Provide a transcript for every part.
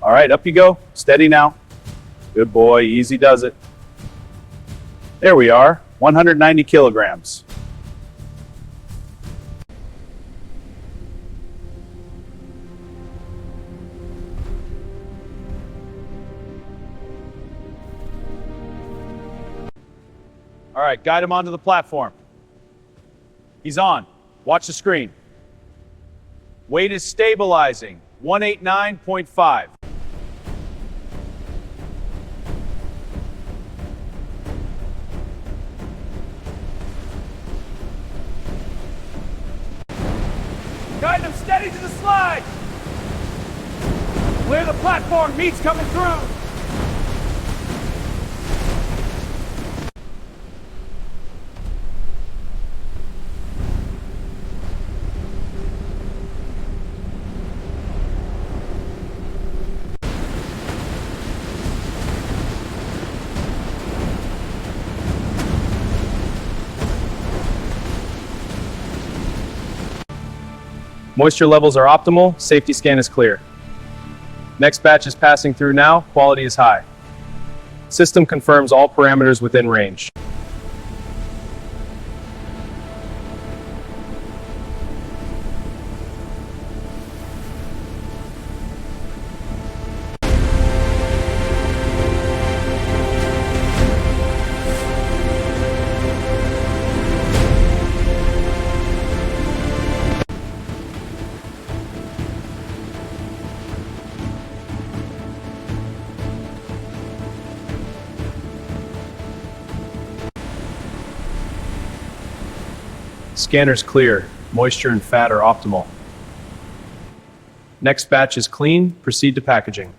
All right, up you go. Steady now. Good boy, easy does it. There we are, 190 kilograms. All right, guide him onto the platform. He's on. Watch the screen. Weight is stabilizing, 189.5. Guide him steady to the slide. Clear the platform, meat's coming through. Moisture levels are optimal, safety scan is clear. Next batch is passing through now, quality is high. System confirms all parameters within range. Scanner's clear, moisture and fat are optimal. Next batch is clean, proceed to packaging.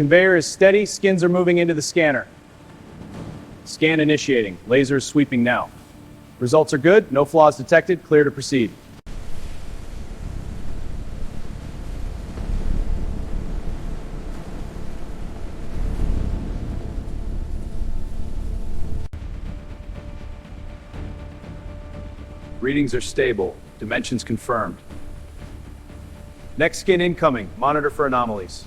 Conveyor is steady, skins are moving into the scanner. Scan initiating, laser is sweeping now. Results are good, no flaws detected, clear to proceed. Readings are stable, dimensions confirmed. Next skin incoming, monitor for anomalies.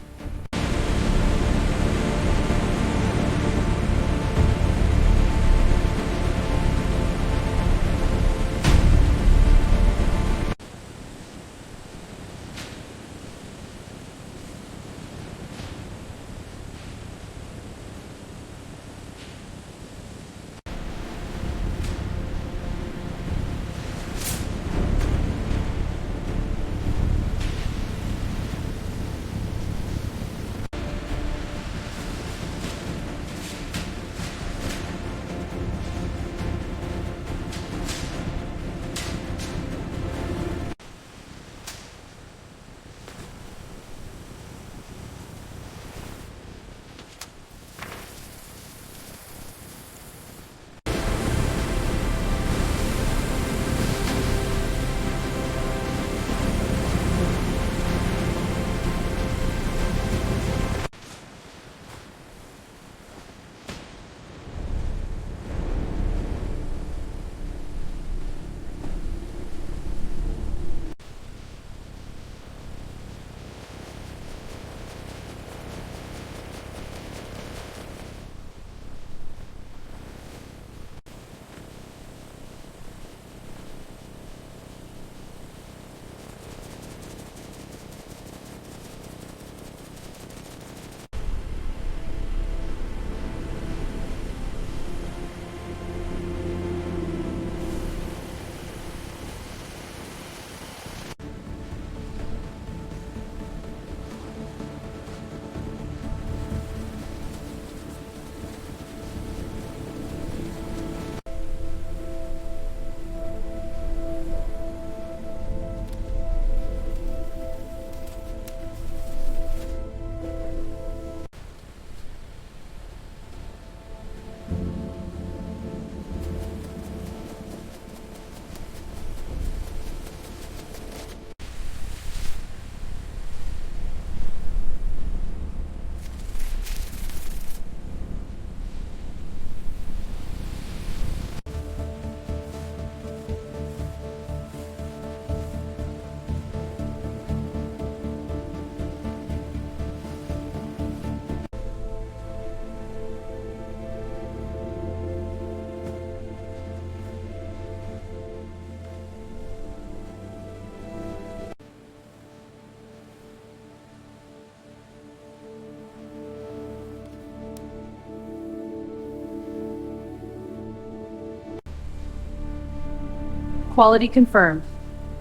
Quality confirmed.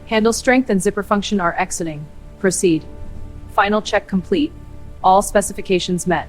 Handle strength and zipper function are exiting. Proceed. Final check complete. All specifications met.